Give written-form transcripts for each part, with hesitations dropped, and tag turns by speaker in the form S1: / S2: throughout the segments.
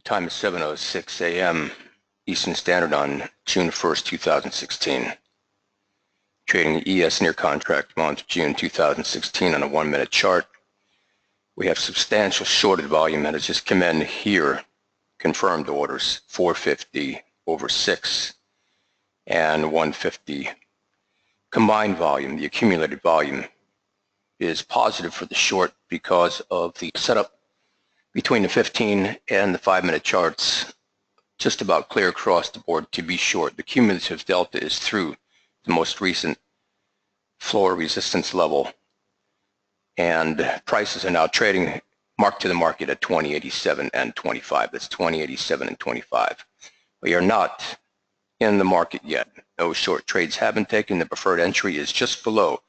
S1: The time is 7:06 a.m. Eastern Standard on June 1st, 2016. Trading the ES near contract month June 2016 on a 1-minute chart. We have substantial shorted volume that has just come in here. Confirmed orders 450 over 6 and 150. Combined volume, the accumulated volume, is positive for the short because of the setup between the 15 and the 5-minute charts. Just about clear across the board to be short. The cumulative delta is through the most recent floor resistance level, and prices are now trading marked to the market at 2087 and 25. That's 2087 and 25. We are not in the market yet. No short trades have been taken. The preferred entry is just below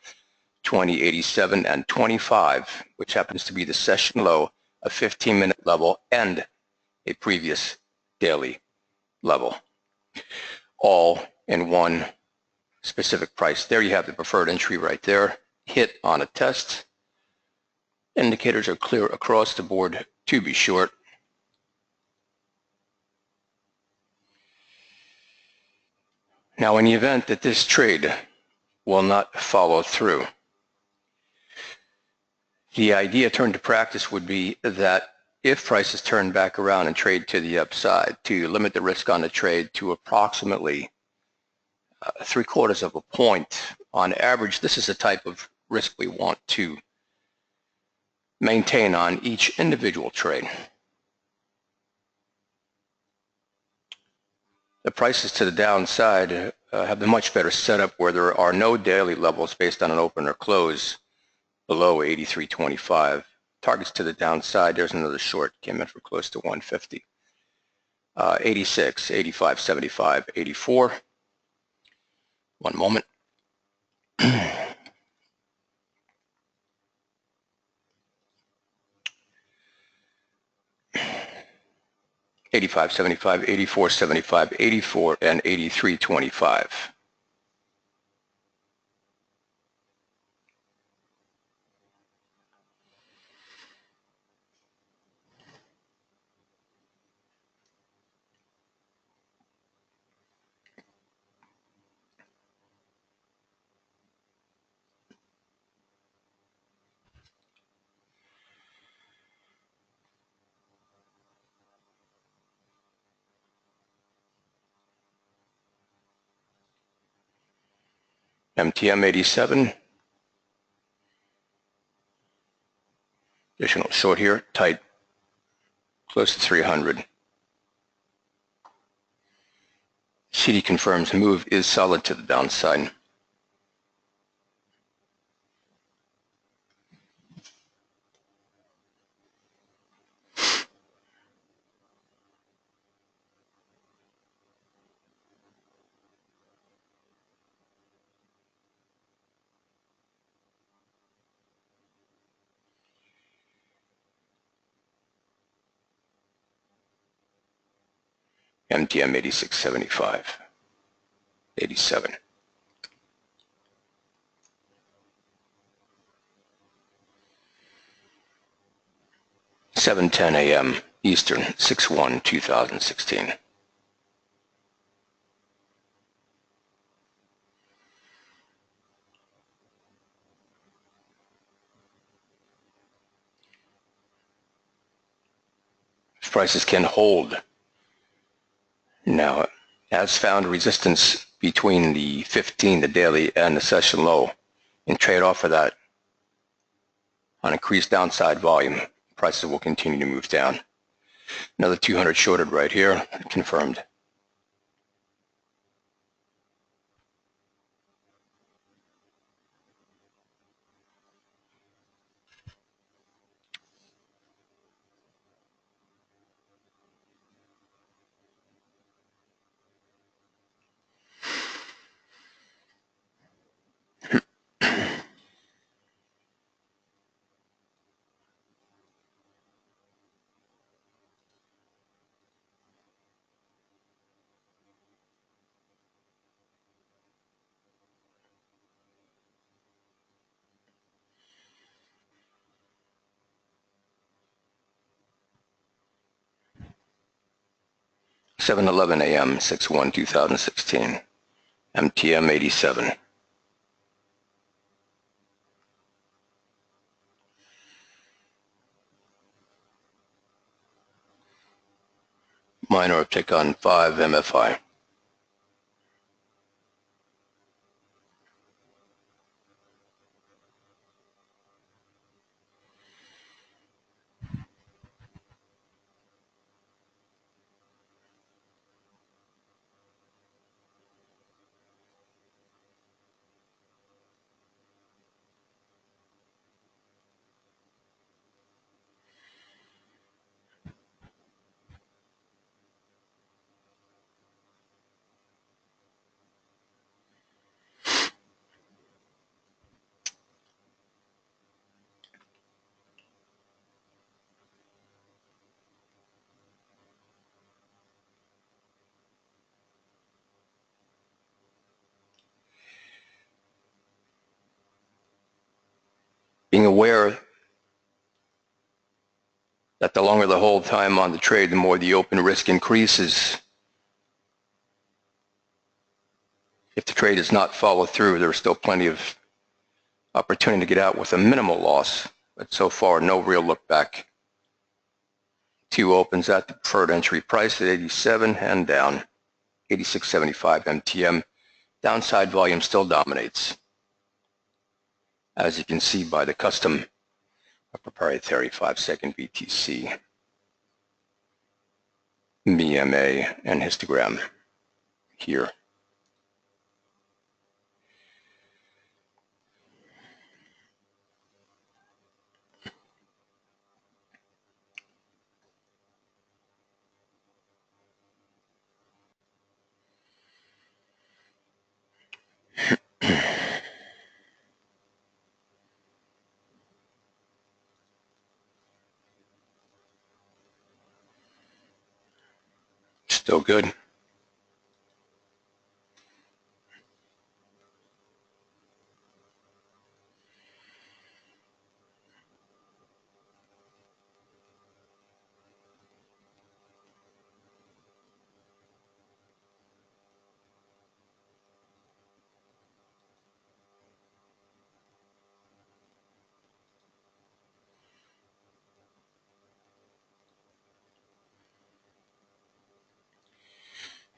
S1: 2087 and 25, which happens to be the session low, a 15-minute level, and a previous daily level, all in one specific price. There you have the preferred entry right there, hit on a test. Indicators are clear across the board to be short. Now, in the event that this trade will not follow through, the idea turned to practice would be that if prices turn back around and trade to the upside, to limit the risk on the trade to approximately 3/4 of a point on average. This is the type of risk we want to maintain on each individual trade. The prices to the downside have a much better setup where there are no daily levels based on an open or close below 83.25. Targets to the downside, there's another short, came in for close to 150. 86, 85, 75, 84. One moment. 85, 75, 84, 75, 84, and 83.25. MTM 87. Additional short here, tight, close to 300. CD confirms move is solid to the downside. MTM 86.75, 87. (7:10 a.m. Eastern, 6/1/2016). Prices can hold. Now, has found resistance between the 15, the daily, and the session low, and trade off of that on increased downside volume. Prices will continue to move down. Another 200 shorted right here, confirmed. 7:11 a.m. 6/1/2016. MTM 87. Minor uptick on 5 MFI. Being aware that the longer the hold time on the trade, the more the open risk increases. If the trade does not follow through, there's still plenty of opportunity to get out with a minimal loss, but so far no real look back. 2 opens at the preferred entry price at 87 and down 86.75 MTM. Downside volume still dominates, as you can see by the custom proprietary 5-second BTC, BMA, and histogram here. Still good.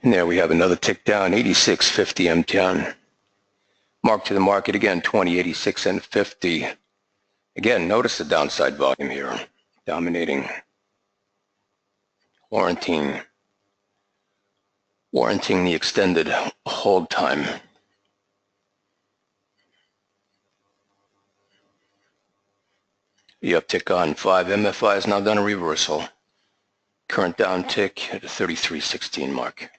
S1: And there we have another tick down, 86.50 MTM. Mark to the market again, 20.86 and 50. Again, notice the downside volume here, dominating, warranting the extended hold time. The uptick on 5 MFI has now done a reversal. Current downtick at the 33.16 mark.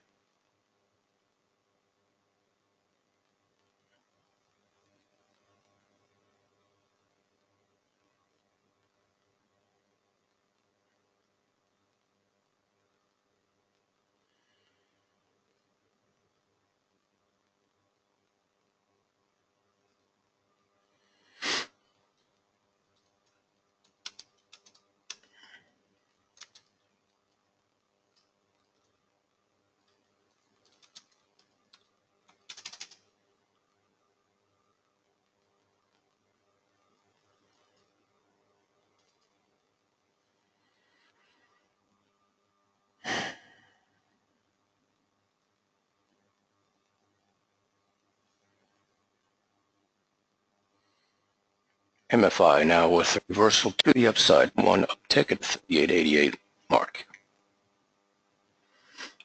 S1: MFI now with a reversal to the upside, 1 uptick at 38.88 mark.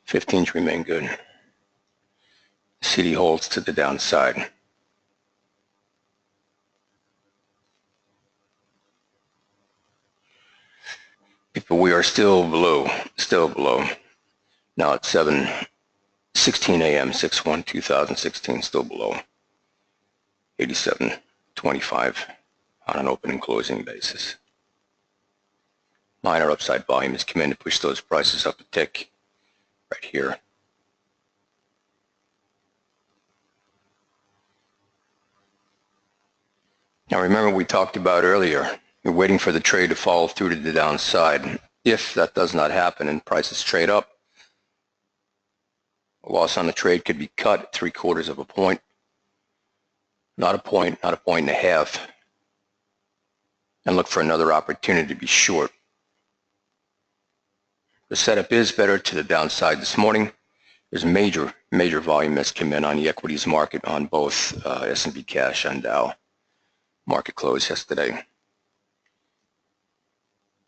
S1: 15s remain good. CD holds to the downside. People, we are still below. Now at 7:16 a.m. 6/1/2016, still below 87.25 on an open and closing basis. Minor upside volume has come in to push those prices up a tick right here. Now remember, we talked about earlier, you're waiting for the trade to follow through to the downside. If that does not happen and prices trade up, A loss on the trade could be cut 3/4 of a point, not a point, not a point and a half, and look for another opportunity to be short. The setup is better to the downside this morning. There's major volume that's come in on the equities market on both S&P cash and Dow. Market close yesterday.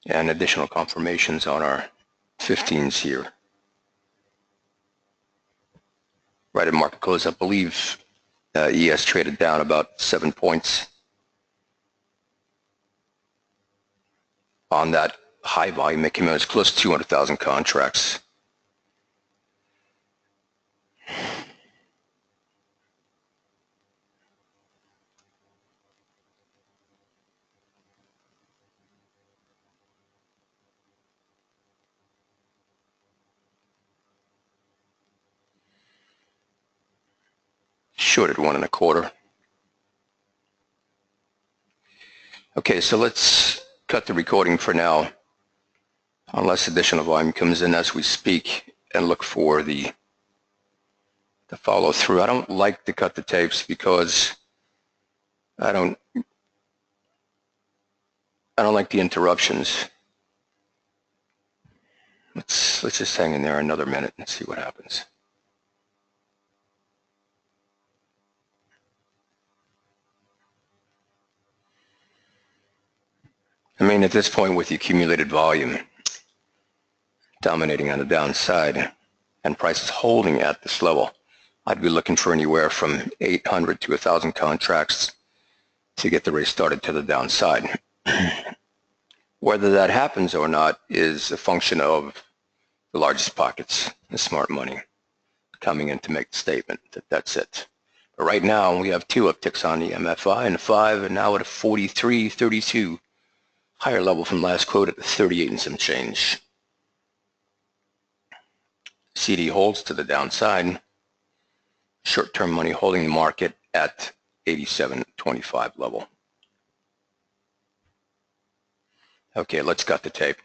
S1: And additional confirmations on our 15s here. Right at market close, I believe ES traded down about 7 points on that high volume. It came in as close to 200,000 contracts. Shorted 1 1/4. Okay, so let's cut the recording for now, unless additional volume comes in as we speak, and look for the follow through. I don't like to cut the tapes because I don't like the interruptions. Let's just hang in there another minute and see what happens. I mean, at this point, with the accumulated volume dominating on the downside and prices holding at this level, I'd be looking for anywhere from 800 to 1,000 contracts to get the race started to the downside. Whether that happens or not is a function of the largest pockets, the smart money, coming in to make the statement that that's it. But right now, we have 2 upticks on the MFI and 5, and now at a 43.32. Higher level from last quote at 38 and some change. CD holds to the downside. Short-term money holding the market at 87.25 level. Okay, let's cut the tape.